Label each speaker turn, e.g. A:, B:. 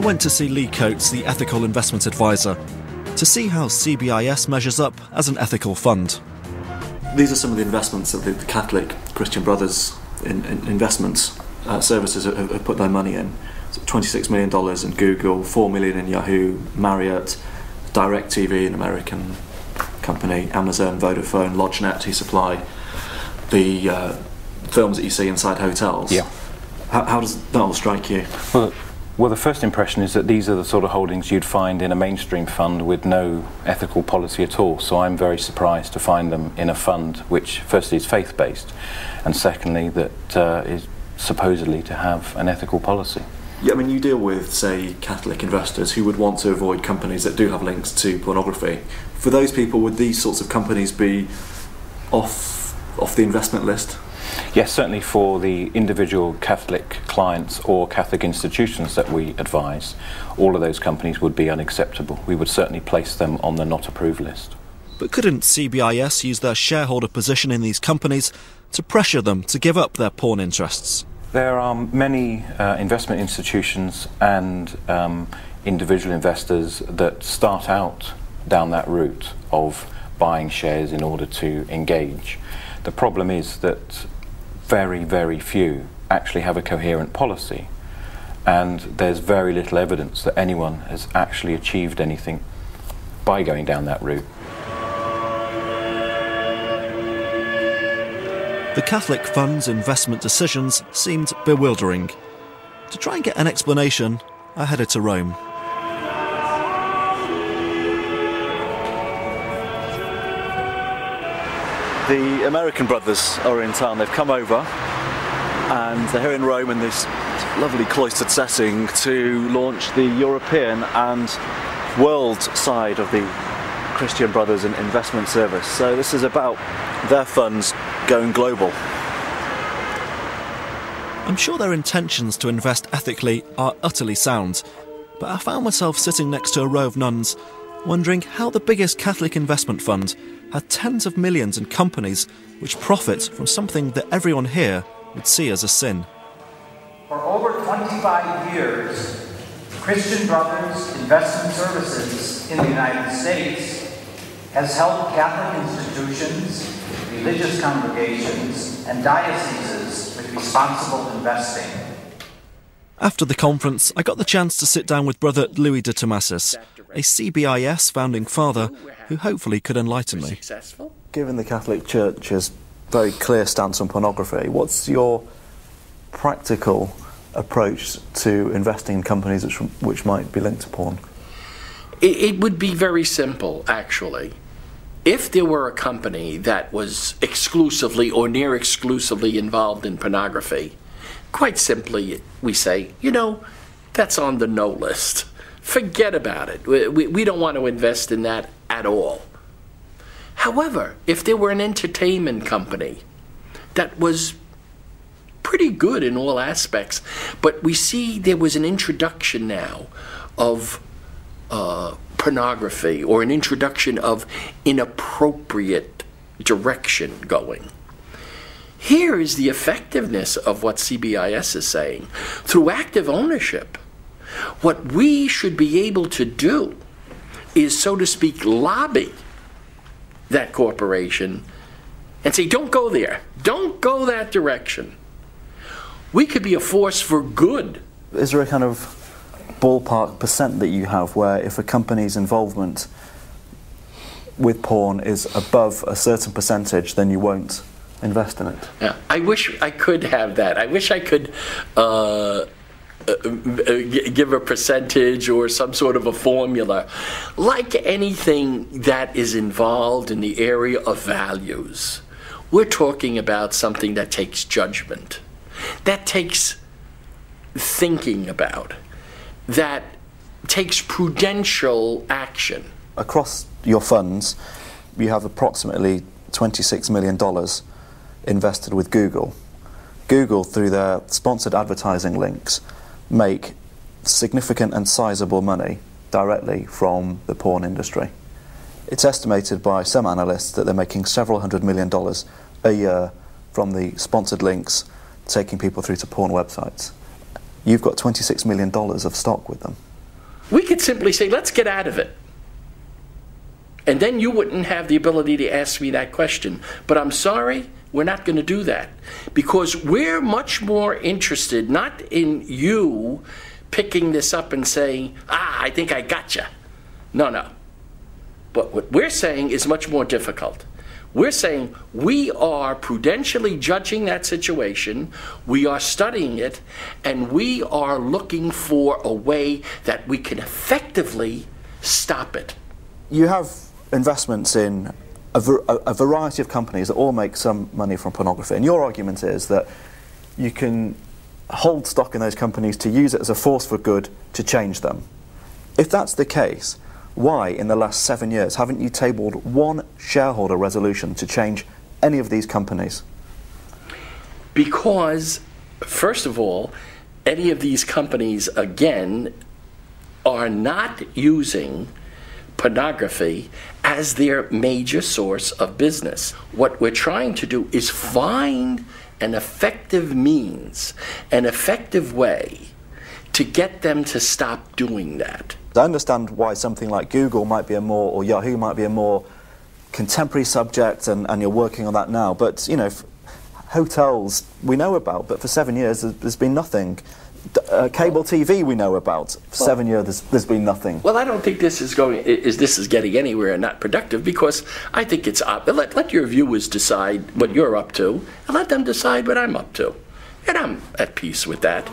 A: went to see Lee Coates, the ethical investment advisor, to see how CBIS measures up as an ethical fund. These are some of the investments that the Catholic Christian Brothers in investments services have put their money in. So $26 million in Google, $4 million in Yahoo, Marriott, DirecTV, an American company, Amazon, Vodafone, LodgeNet, who supply the films that you see inside hotels.
B: Yeah.
A: How does that all strike you?
B: Well, the first impression is that these are the sort of holdings you'd find in a mainstream fund with no ethical policy at all. So I'm very surprised to find them in a fund which, firstly, is faith-based, and secondly, that is supposedly to have an ethical policy.
A: Yeah, I mean, you deal with, say, Catholic investors who would want to avoid companies that do have links to pornography. For those people, would these sorts of companies be off the investment list?
B: Yes, certainly for the individual Catholic clients or Catholic institutions that we advise, all of those companies would be unacceptable. We would certainly place them on the not approved list.
A: But couldn't CBIS use their shareholder position in these companies to pressure them to give up their porn interests?
B: There are many investment institutions and individual investors that start out down that route of buying shares in order to engage. The problem is that very, very few actually have a coherent policy, and there's very little evidence that anyone has actually achieved anything by going down that route.
A: The Catholic fund's investment decisions seemed bewildering. To try and get an explanation, I headed to Rome. The American brothers are in town. They've come over and they're here in Rome in this lovely cloistered setting to launch the European and world side of the Christian Brothers in investment service. So this is about their funds going global. I'm sure their intentions to invest ethically are utterly sound, but I found myself sitting next to a row of nuns wondering how the biggest Catholic investment fund had tens of millions in companies which profit from something that everyone here would see as a sin.
C: For over 25 years, Christian Brothers Investment Services in the United States has helped Catholic institutions, religious congregations, and dioceses with responsible investing.
A: After the conference, I got the chance to sit down with Brother Louis de Tomasis, a CBIS founding father who hopefully could enlighten me. Given the Catholic Church's very clear stance on pornography, what's your practical approach to investing in companies which might be linked to porn?
D: It would be very simple, actually. If there were a company that was exclusively or near exclusively involved in pornography, quite simply we say, you know, that's on the no list. Forget about it. We don't want to invest in that at all. However, if there were an entertainment company that was pretty good in all aspects, but we see there was an introduction now of pornography or an introduction of inappropriate direction going. Here is the effectiveness of what CBIS is saying. Through active ownership, what we should be able to do is, so to speak, lobby that corporation and say, don't go there. Don't go that direction. We could be a force for good.
A: Is there a kind of ballpark percent that you have where if a company's involvement with porn is above a certain percentage, then you won't invest in it?
D: Yeah, I wish I could have that. I wish I could give a percentage or some sort of a formula. Like anything that is involved in the area of values, we're talking about something that takes judgment, that takes thinking about, that takes prudential action.
A: Across your funds, you have approximately $26 million invested with Google. Google, through their sponsored advertising links, make significant and sizable money directly from the porn industry. It's estimated by some analysts that they're making several $100 million a year from the sponsored links taking people through to porn websites. You've got $26 million of stock with them.
D: We could simply say, let's get out of it. And then you wouldn't have the ability to ask me that question. But I'm sorry, we're not going to do that. Because we're much more interested, not in you picking this up and saying, I think I gotcha. No. But what we're saying is much more difficult. We're saying we are prudentially judging that situation, we are studying it, and we are looking for a way that we can effectively stop it.
A: You have investments in a variety of companies that all make some money from pornography, and your argument is that you can hold stock in those companies to use it as a force for good to change them. If that's the case, why, in the last 7 years, haven't you tabled one shareholder resolution to change any of these companies?
D: Because, first of all, any of these companies, again, are not using pornography as their major source of business. What we're trying to do is find an effective means, an effective way to get them to stop doing that.
A: I understand why something like Google might be or Yahoo might be a more contemporary subject, and you're working on that now. But, you know, hotels we know about, but for 7 years there's been nothing. Cable TV we know about. For 7 years there's been nothing.
D: Well, I don't think this is getting anywhere and not productive, because I think it's let your viewers decide what you're up to, and let them decide what I'm up to. And I'm at peace with that.